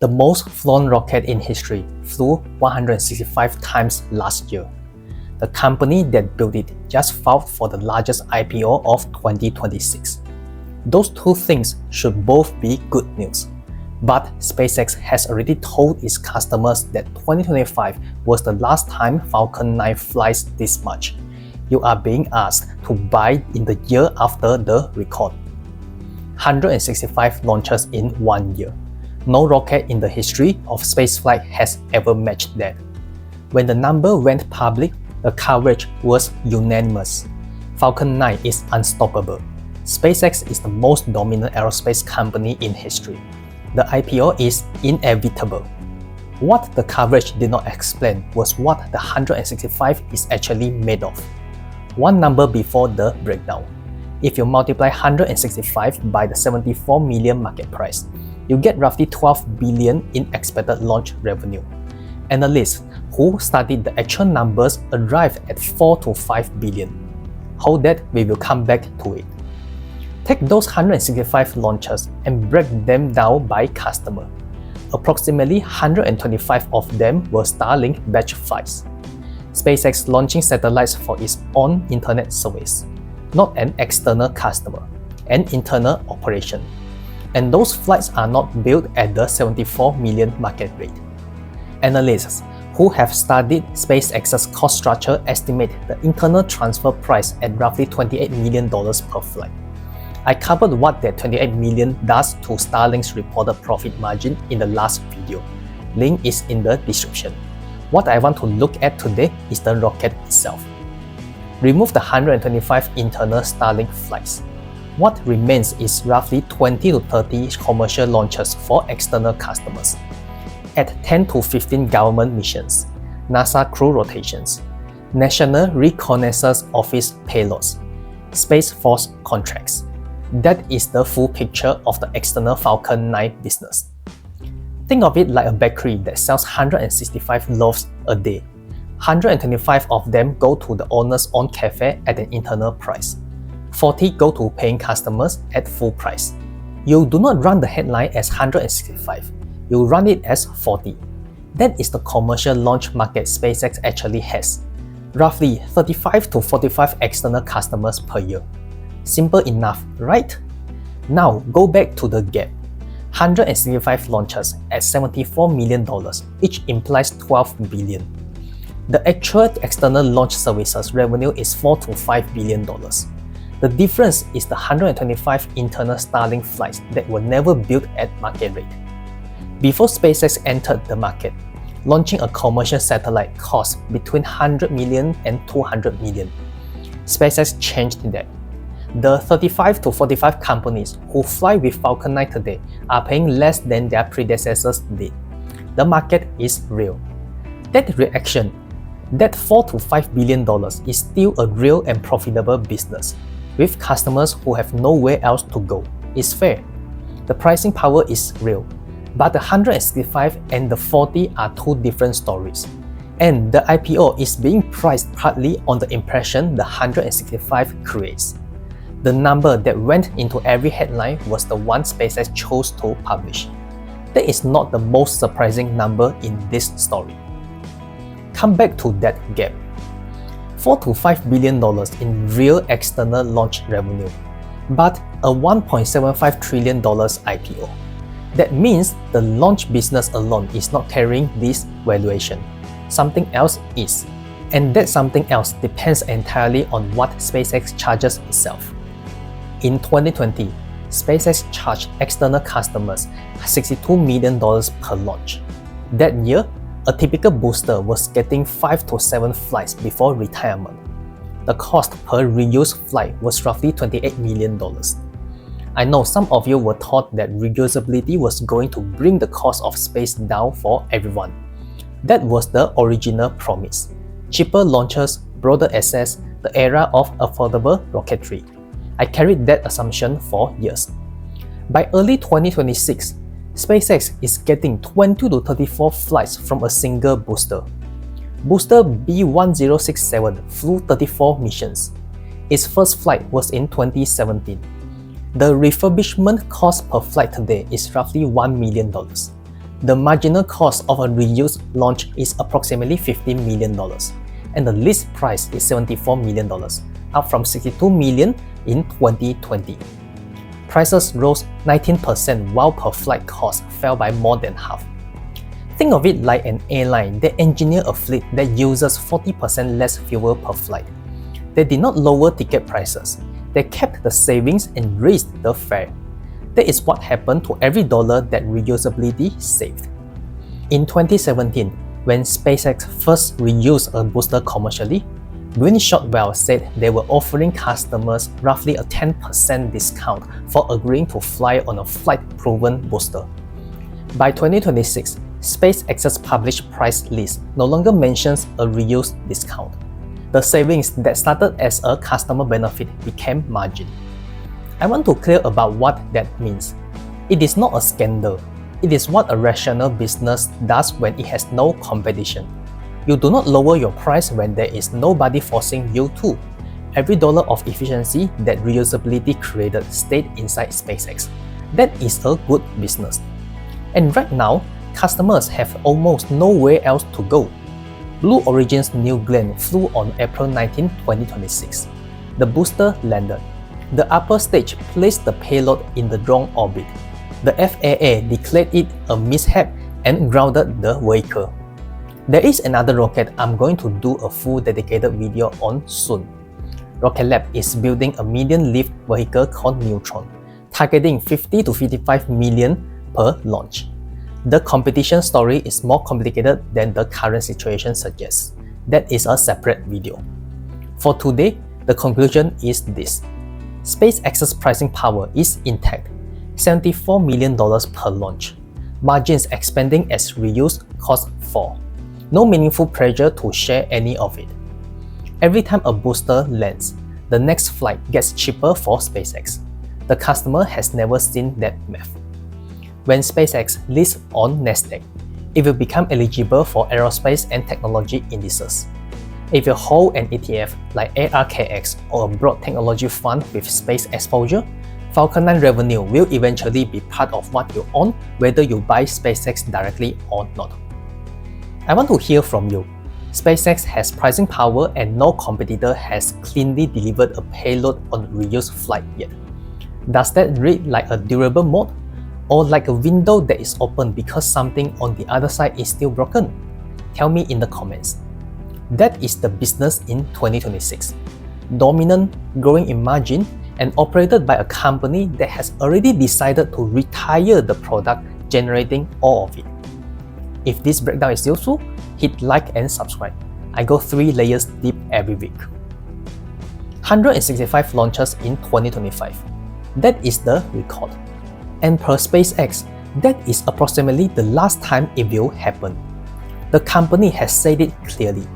The most flown rocket in history flew 165 times last year. The company that built it just filed for the largest IPO of 2026. Those two things should both be good news. But SpaceX has already told its customers that 2025 was the last time Falcon 9 flies this much. You are being asked to buy in the year after the record. 165 launches in 1 year. No rocket in the history of spaceflight has ever matched that. When the number went public, the coverage was unanimous. Falcon 9 is unstoppable. SpaceX is the most dominant aerospace company in history. The IPO is inevitable. What the coverage did not explain was what the 165 is actually made of. One number before the breakdown. If you multiply 165 by the 74 million market price, you get roughly 12 billion in expected launch revenue. Analysts who studied the actual numbers arrived at 4 to 5 billion. Hold that, we will come back to it. Take those 165 launches and break them down by customer. Approximately 125 of them were Starlink batch flights. SpaceX launching satellites for its own internet service, not an external customer, an internal operation. And those flights are not built at the 74 million market rate. Analysts who have studied SpaceX's cost structure estimate the internal transfer price at roughly $28 million per flight. I covered what that $28 million does to Starlink's reported profit margin in the last video. Link is in the description. What I want to look at today is the rocket itself. Remove the 125 internal Starlink flights. What remains is roughly 20 to 30 commercial launches for external customers. Add 10 to 15 government missions, NASA crew rotations, National Reconnaissance Office payloads, Space Force contracts. That is the full picture of the external Falcon 9 business. Think of it like a bakery that sells 165 loaves a day. 125 of them go to the owner's own cafe at an internal price. 40 go to paying customers at full price. You do not run the headline as 165, you run it as 40. That is the commercial launch market SpaceX actually has. Roughly 35 to 45 external customers per year. Simple enough, right? Now go back to the gap. 165 launches at $74 million, each implies 12 billion. The actual external launch services revenue is $4 to $5 billion. The difference is the 125 internal Starlink flights that were never built at market rate. Before SpaceX entered the market, launching a commercial satellite cost between 100 million and 200 million. SpaceX changed that. The 35 to 45 companies who fly with Falcon 9 today are paying less than their predecessors did. The market is real. That reaction, that $4 to $5 billion is still a real and profitable business, with customers who have nowhere else to go. It's fair. The pricing power is real. But the 165 and the 40 are two different stories. And the IPO is being priced partly on the impression the 165 creates. The number that went into every headline was the one SpaceX chose to publish. That is not the most surprising number in this story. Come back to that gap. $4 to $5 billion in real external launch revenue, but a $1.75 trillion IPO. That means the launch business alone is not carrying this valuation. Something else is. And that something else depends entirely on what SpaceX charges itself. In 2020, SpaceX charged external customers $62 million per launch. That year, a typical booster was getting 5 to 7 flights before retirement. The cost per reused flight was roughly $28 million. I know some of you were taught that reusability was going to bring the cost of space down for everyone. That was the original promise. Cheaper launches, broader access, the era of affordable rocketry. I carried that assumption for years. By early 2026, SpaceX is getting 20 to 34 flights from a single booster. Booster B1067 flew 34 missions. Its first flight was in 2017. The refurbishment cost per flight today is roughly $1 million. The marginal cost of a reused launch is approximately $50 million, and the list price is $74 million, up from $62 million in 2020. Prices rose 19% while per-flight cost fell by more than half. Think of it like an airline that engineered a fleet that uses 40% less fuel per flight. They did not lower ticket prices. They kept the savings and raised the fare. That is what happened to every dollar that reusability saved. In 2017, when SpaceX first reused a booster commercially, Gwynne Shotwell said they were offering customers roughly a 10% discount for agreeing to fly on a flight-proven booster. By 2026, SpaceX's published price list no longer mentions a reuse discount. The savings that started as a customer benefit became margin. I want to clear about what that means. It is not a scandal. It is what a rational business does when it has no competition. You do not lower your price when there is nobody forcing you to. Every dollar of efficiency that reusability created stayed inside SpaceX. That is a good business. And right now, customers have almost nowhere else to go. Blue Origin's New Glenn flew on April 19, 2026. The booster landed. The upper stage placed the payload in the wrong orbit. The FAA declared it a mishap and grounded the vehicle. There is another rocket I'm going to do a full dedicated video on soon. Rocket Lab is building a medium-lift vehicle called Neutron, targeting 50 to 55 million per launch. The competition story is more complicated than the current situation suggests. That is a separate video. For today, the conclusion is this. SpaceX's pricing power is intact, $74 million per launch. Margins expanding as reuse costs fall. No meaningful pressure to share any of it. Every time a booster lands, the next flight gets cheaper for SpaceX. The customer has never seen that math. When SpaceX lists on Nasdaq, it will become eligible for aerospace and technology indices. If you hold an ETF like ARKX or a broad technology fund with space exposure, Falcon 9 revenue will eventually be part of what you own whether you buy SpaceX directly or not. I want to hear from you. SpaceX has pricing power and no competitor has cleanly delivered a payload on reused flight yet. Does that read like a durable moat? Or like a window that is open because something on the other side is still broken? Tell me in the comments. That is the business in 2026. Dominant, growing in margin, and operated by a company that has already decided to retire the product generating all of it. If this breakdown is useful, hit like and subscribe. I go 3 layers deep every week. 165 launches in 2025. That is the record. And per SpaceX, that is approximately the last time it will happen. The company has said it clearly.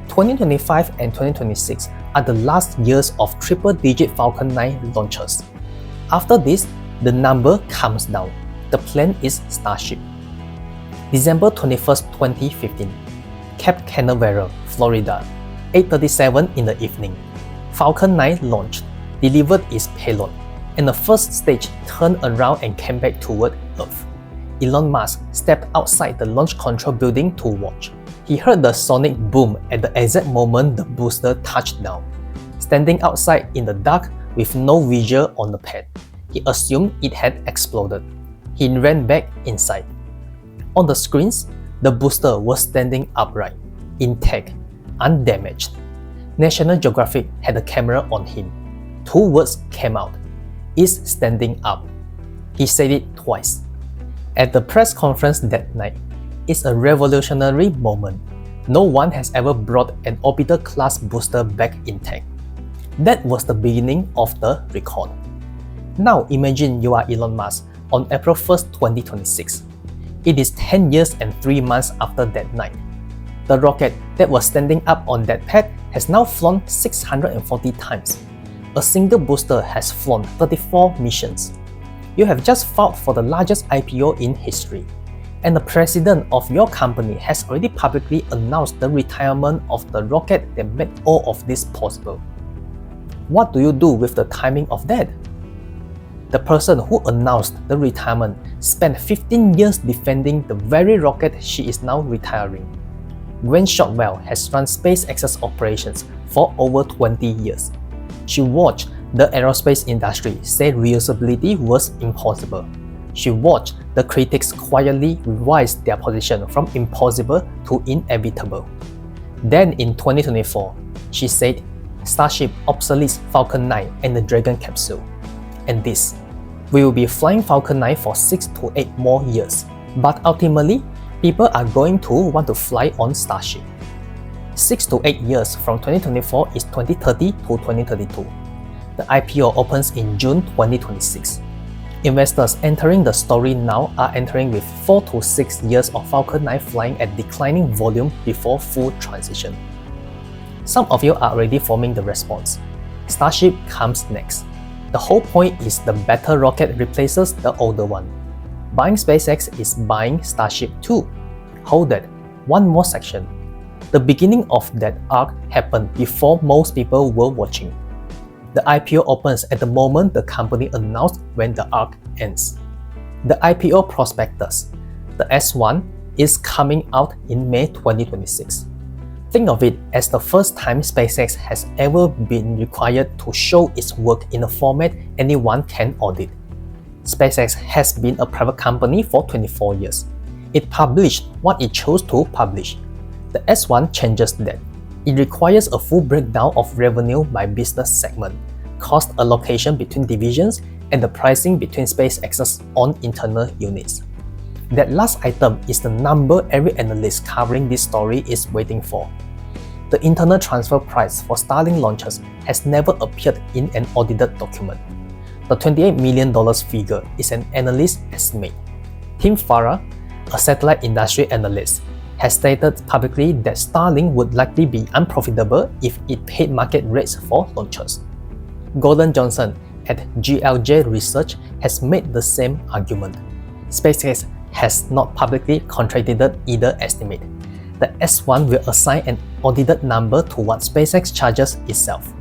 2025 and 2026 are the last years of triple-digit Falcon 9 launches. After this, the number comes down. The plan is Starship. December 21st, 2015. Cape Canaveral, Florida, 8:37 in the evening. Falcon 9 launched, delivered its payload, and the first stage turned around and came back toward Earth. Elon Musk stepped outside the launch control building to watch. He heard the sonic boom at the exact moment the booster touched down. Standing outside in the dark with no visual on the pad, he assumed it had exploded. He ran back inside. On the screens, the booster was standing upright, intact, undamaged. National Geographic had a camera on him. 2 words came out. Is standing up. He said it twice. At the press conference that night, it's a revolutionary moment. No one has ever brought an orbital-class booster back intact. That was the beginning of the record. Now imagine you are Elon Musk on April 1st, 2026. It is 10 years and 3 months after that night. The rocket that was standing up on that pad has now flown 640 times. A single booster has flown 34 missions. You have just filed for the largest IPO in history. And the president of your company has already publicly announced the retirement of the rocket that made all of this possible. What do you do with the timing of that? The person who announced the retirement spent 15 years defending the very rocket she is now retiring. Gwynne Shotwell has run SpaceX's operations for over 20 years. She watched the aerospace industry say reusability was impossible. She watched the critics quietly revise their position from impossible to inevitable. Then in 2024, she said Starship obsoletes Falcon 9 and the Dragon capsule. And this, we will be flying Falcon 9 for 6 to 8 more years. But ultimately, people are going to want to fly on Starship. 6 to 8 years from 2024 is 2030 to 2032. The IPO opens in June 2026. Investors entering the story now are entering with 4 to 6 years of Falcon 9 flying at declining volume before full transition. Some of you are already forming the response. Starship comes next. The whole point is the better rocket replaces the older one. Buying SpaceX is buying Starship too. Hold that, one more section. The beginning of that arc happened before most people were watching. The IPO opens at the moment the company announced when the arc ends. The IPO prospectus, the S1, is coming out in May 2026. Think of it as the first time SpaceX has ever been required to show its work in a format anyone can audit. SpaceX has been a private company for 24 years. It published what it chose to publish. The S1 changes that. It requires a full breakdown of revenue by business segment, cost allocation between divisions, and the pricing between SpaceX's own internal units. That last item is the number every analyst covering this story is waiting for. The internal transfer price for Starlink launches has never appeared in an audited document. The $28 million figure is an analyst estimate. Tim Farah, a satellite industry analyst, has stated publicly that Starlink would likely be unprofitable if it paid market rates for launches. Gordon Johnson at GLJ Research has made the same argument. SpaceX has not publicly contradicted either estimate. The S1 will assign an audited number to what SpaceX charges itself.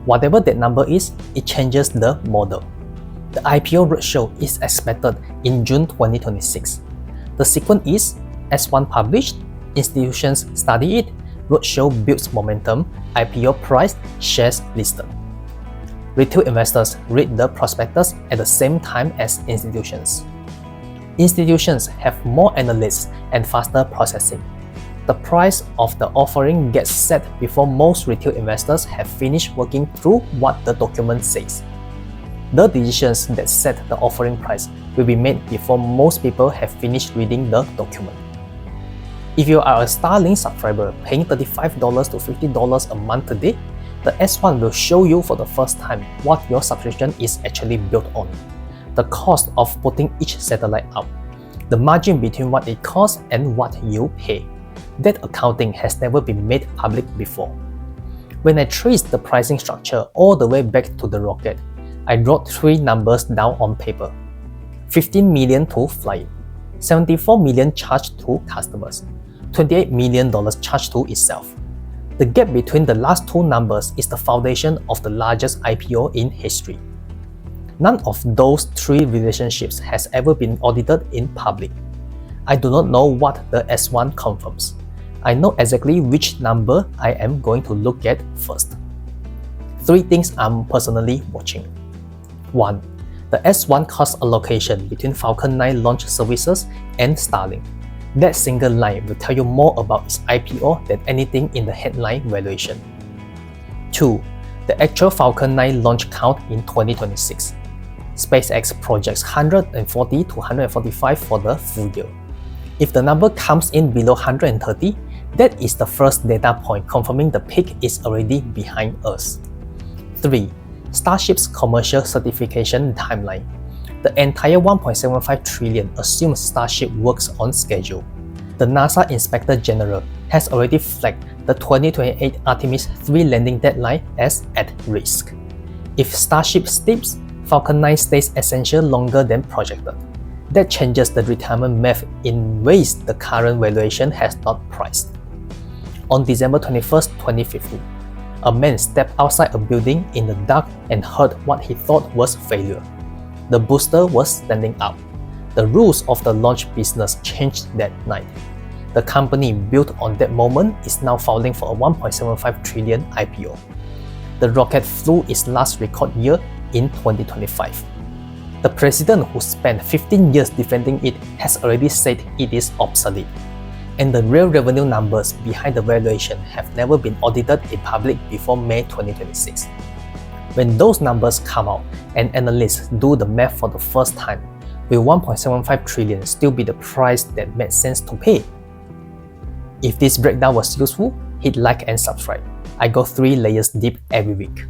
Whatever that number is, it changes the model. The IPO roadshow is expected in June 2026. The sequence is S1 published, institutions study it, roadshow builds momentum, IPO price, shares listed. Retail investors read the prospectus at the same time as institutions. Institutions have more analysts and faster processing. The price of the offering gets set before most retail investors have finished working through what the document says. The decisions that set the offering price will be made before most people have finished reading the document. If you are a Starlink subscriber paying $35 to $50 a month today, the S1 will show you for the first time what your subscription is actually built on, the cost of putting each satellite up, the margin between what it costs and what you pay. That accounting has never been made public before. When I traced the pricing structure all the way back to the rocket, I wrote 3 numbers down on paper. $15 million to fly it, $74 million charged to customers, $28 million charged to itself. The gap between the last 2 numbers is the foundation of the largest IPO in history. None of those 3 relationships has ever been audited in public. I do not know what the S1 confirms. I know exactly which number I am going to look at first. 3 things I'm personally watching. 1. The S1 cost allocation between Falcon 9 launch services and Starlink. That single line will tell you more about its IPO than anything in the headline valuation. 2. The actual Falcon 9 launch count in 2026. SpaceX projects 140 to 145 for the full year. If the number comes in below 130, that is the first data point confirming the peak is already behind us. 3. Starship's commercial certification timeline. The entire $1.75 trillion assumes Starship works on schedule. The NASA Inspector General has already flagged the 2028 Artemis 3 landing deadline as at risk. If Starship slips, Falcon 9 stays essential longer than projected. That changes the retirement math in ways the current valuation has not priced. On December 21, 2015, a man stepped outside a building in the dark and heard what he thought was failure. The booster was standing up. The rules of the launch business changed that night. The company built on that moment is now filing for a 1.75 trillion IPO. The rocket flew its last record year in 2025. The president who spent 15 years defending it has already said it is obsolete. And the real revenue numbers behind the valuation have never been audited in public before May 2026. When those numbers come out and analysts do the math for the first time, will 1.75 trillion still be the price that made sense to pay? If this breakdown was useful, hit like and subscribe. I go 3 layers deep every week.